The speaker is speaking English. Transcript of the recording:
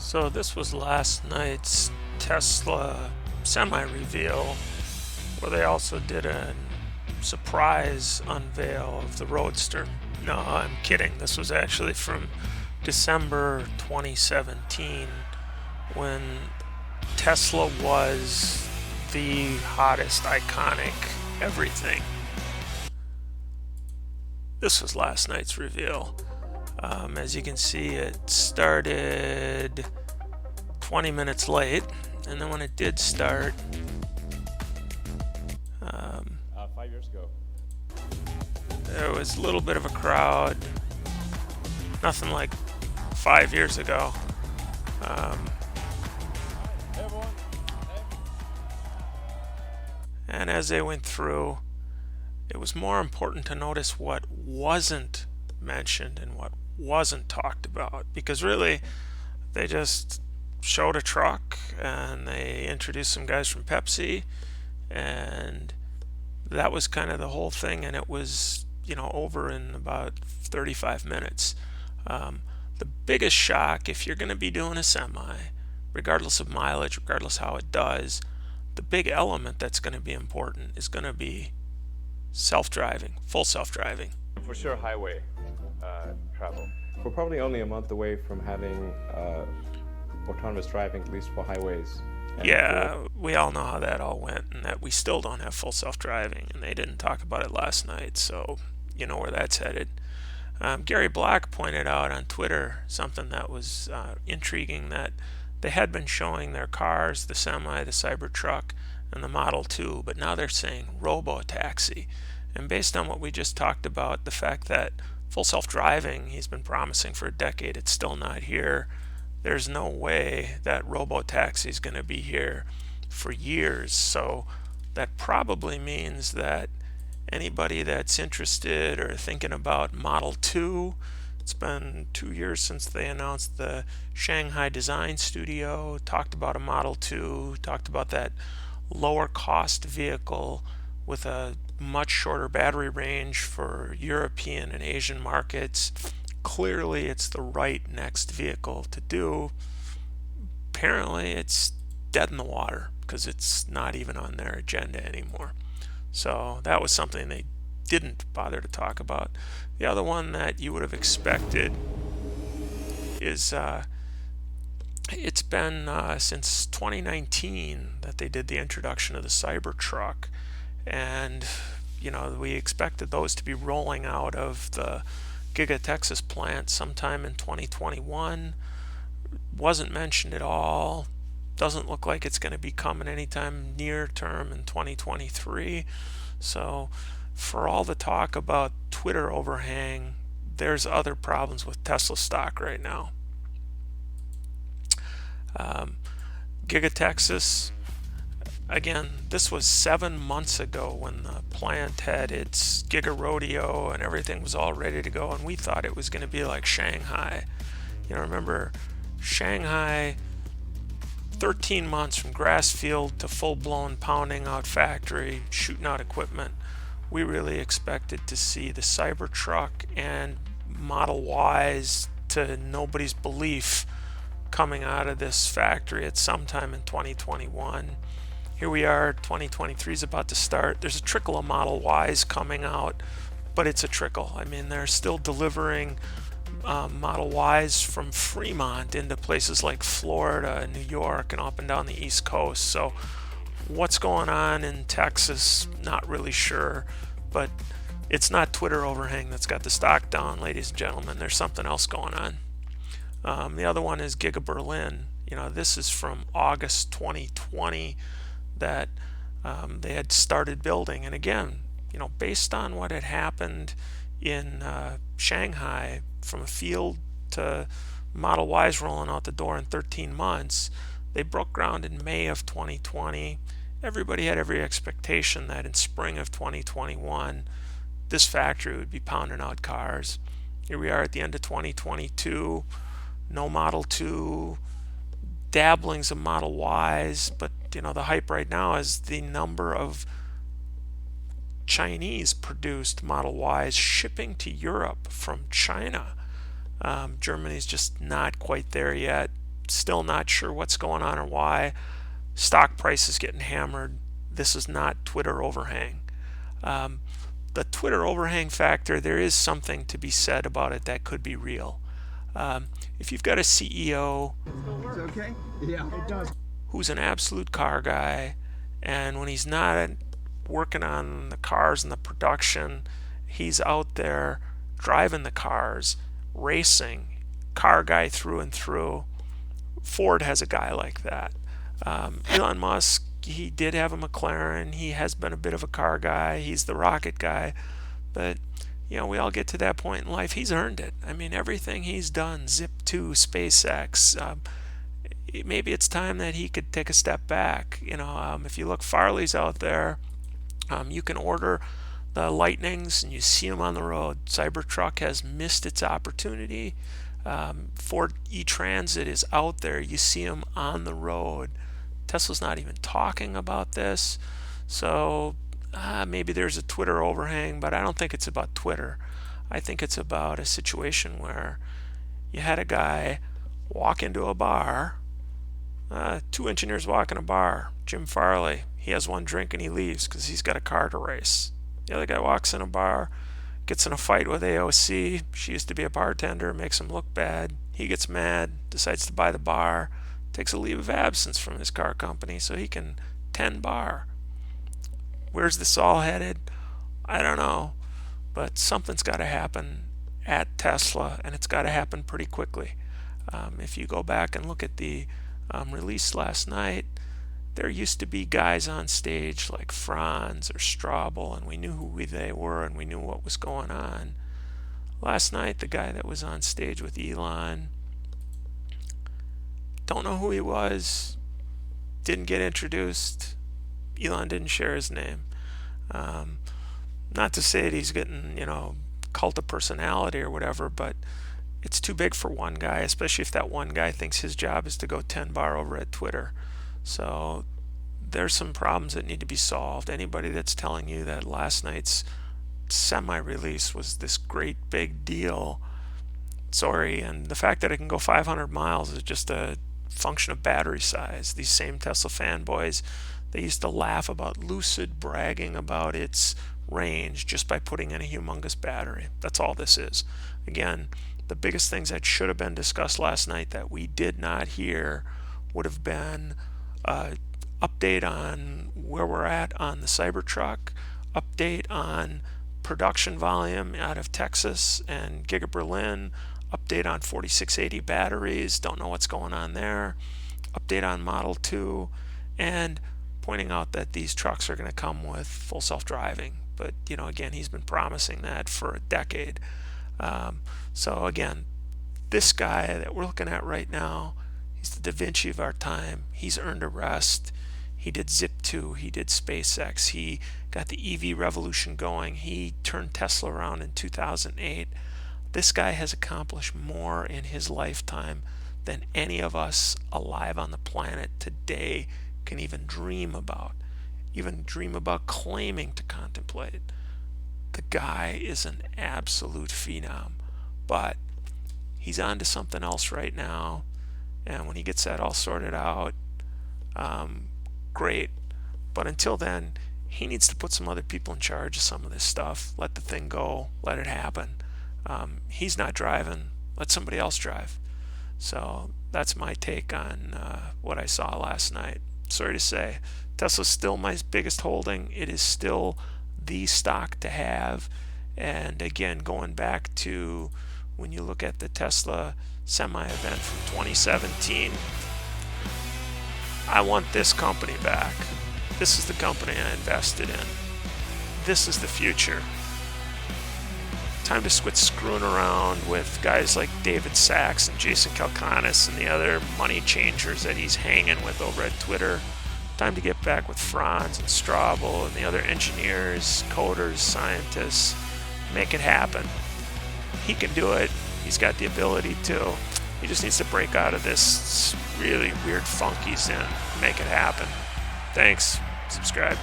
So this was last night's Tesla semi-reveal, where they also did a surprise unveil of the Roadster. No, I'm kidding. This was actually from December 2017, when Tesla was the hottest, iconic everything. This was last night's reveal. As you can see, it started 20 minutes late, and then when it did start, 5 years ago. there was a little bit of a crowd. Nothing like 5 years ago. Hey everyone. And as they went through, it was more important to notice what wasn't mentioned and what wasn't talked about, because really they just showed a truck and they introduced some guys from Pepsi, and that was kind of the whole thing, and it was over in about 35 minutes. The biggest shock, if you're going to be doing a semi, regardless of mileage, regardless how it does, the big element that's going to be important is going to be self-driving, full self-driving. For sure, highway travel. We're probably only a month away from having autonomous driving, at least for highways. Yeah, we all know how that all went, and that we still don't have full self-driving, and they didn't talk about it last night, so you know where that's headed. Gary Black pointed out on Twitter something that was intriguing, that they had been showing their cars, the semi, the cybertruck, and the Model 2, but now they're saying robo-taxi. And based on what we just talked about, the fact that full self-driving he's been promising for a decade, it's still not here. There's no way that robo-taxi is going to be here for years. So that probably means that anybody that's interested or thinking about Model 2, it's been 2 years since they announced the Shanghai Design Studio, talked about a Model 2, talked about that lower cost vehicle with a much shorter battery range for European and Asian markets. Clearly it's the right next vehicle to do. Apparently it's dead in the water because it's not even on their agenda anymore. So that was something they didn't bother to talk about. The other one that you would have expected is it's been since 2019 that they did the introduction of the Cybertruck, and we expected those to be rolling out of the GigaTexas plant sometime in 2021. Wasn't mentioned at all. Doesn't look like it's going to be coming anytime near term in 2023. So for all the talk about Twitter overhang, there's other problems with Tesla stock right now. GigaTexas, again, this was 7 months ago when the plant had its Giga Rodeo and everything was all ready to go, and we thought it was going to be like Shanghai. Remember Shanghai, 13 months from grass field to full-blown pounding out factory, shooting out equipment. We really expected to see the Cybertruck and Model Ys, to nobody's belief, coming out of this factory at some time in 2021. Here we are, 2023 is about to start. There's a trickle of Model Ys coming out, but it's a trickle. I mean, they're still delivering Model Ys from Fremont into places like Florida, New York, and up and down the East Coast. So what's going on in Texas, not really sure, but it's not Twitter overhang that's got the stock down, ladies and gentlemen. There's something else going on. The other one is GigaBerlin. This is from August 2020 that they had started building. And again, based on what had happened in Shanghai, from a field to Model Ys rolling out the door in 13 months, they broke ground in May of 2020. Everybody had every expectation that in spring of 2021, this factory would be pounding out cars. Here we are at the end of 2022. No Model 2, dabblings of Model Ys, but the hype right now is the number of Chinese produced Model Ys shipping to Europe from China. Germany's just not quite there yet. still not sure what's going on or why. Stock price is getting hammered. This is not Twitter overhang. The Twitter overhang factor, there is something to be said about it that could be real. If you've got a CEO who's an absolute car guy, and when he's not working on the cars and the production, he's out there driving the cars, racing, car guy through and through. Ford has a guy like that. Elon Musk, he did have a McLaren. He has been a bit of a car guy. He's the rocket guy. But, we all get to that point in life. He's earned it. I mean, everything he's done, Zip2, SpaceX, maybe it's time that he could take a step back. If you look, Farley's out there. You can order the Lightnings and you see them on the road. Cybertruck has missed its opportunity. Ford E-Transit is out there. You see them on the road. Tesla's not even talking about this. So maybe there's a Twitter overhang, but I don't think it's about Twitter. I think it's about a situation where you had a guy walk into a bar. Two engineers walk in a bar. Jim Farley, he has one drink and he leaves because he's got a car to race. The other guy walks in a bar, gets in a fight with AOC. She used to be a bartender, makes him look bad. He gets mad, decides to buy the bar, takes a leave of absence from his car company so he can tend bar. Where's this all headed? I don't know. But something's got to happen at Tesla, and it's got to happen pretty quickly. If you go back and look at the release last night, there used to be guys on stage like Franz or Straubel, and we knew who they were and we knew what was going on. Last night, the guy that was on stage with Elon, don't know who he was, didn't get introduced. Elon didn't share his name. Not to say that he's getting, cult of personality or whatever, but it's too big for one guy, especially if that one guy thinks his job is to go 10 bar over at Twitter. So there's some problems that need to be solved. Anybody that's telling you that last night's semi-release was this great big deal, sorry. And the fact that it can go 500 miles is just a function of battery size. These same Tesla fanboys, they used to laugh about Lucid bragging about its range just by putting in a humongous battery. That's all this is. Again, the biggest things that should have been discussed last night that we did not hear would have been update on where we're at on the Cybertruck, update on production volume out of Texas and GigaBerlin, update on 4680 batteries, don't know what's going on there, update on Model 2, and pointing out that these trucks are going to come with full self-driving. But, again, he's been promising that for a decade. So, again, this guy that we're looking at right now, he's the Da Vinci of our time. He's earned a rest. He did Zip2. He did SpaceX. He got the EV revolution going. He turned Tesla around in 2008. This guy has accomplished more in his lifetime than any of us alive on the planet today can even dream about. Even dream about claiming to contemplate. The guy is an absolute phenom. But he's on to something else right now. And when he gets that all sorted out, great. But until then, he needs to put some other people in charge of some of this stuff. Let the thing go. Let it happen. He's not driving. Let somebody else drive. So that's my take on what I saw last night. Sorry to say, Tesla's still my biggest holding. It is still the stock to have. And again, going back to when you look at the Tesla semi-event from 2017, I want this company back. This is the company I invested in. This is the future. Time to quit screwing around with guys like David Sachs and Jason Kalkanis and the other money changers that he's hanging with over at Twitter. Time to get back with Franz and Straubel and the other engineers, coders, scientists. Make it happen. He can do it. He's got the ability to. He just needs to break out of this really weird funk he's in. Make it happen. Thanks. Subscribe.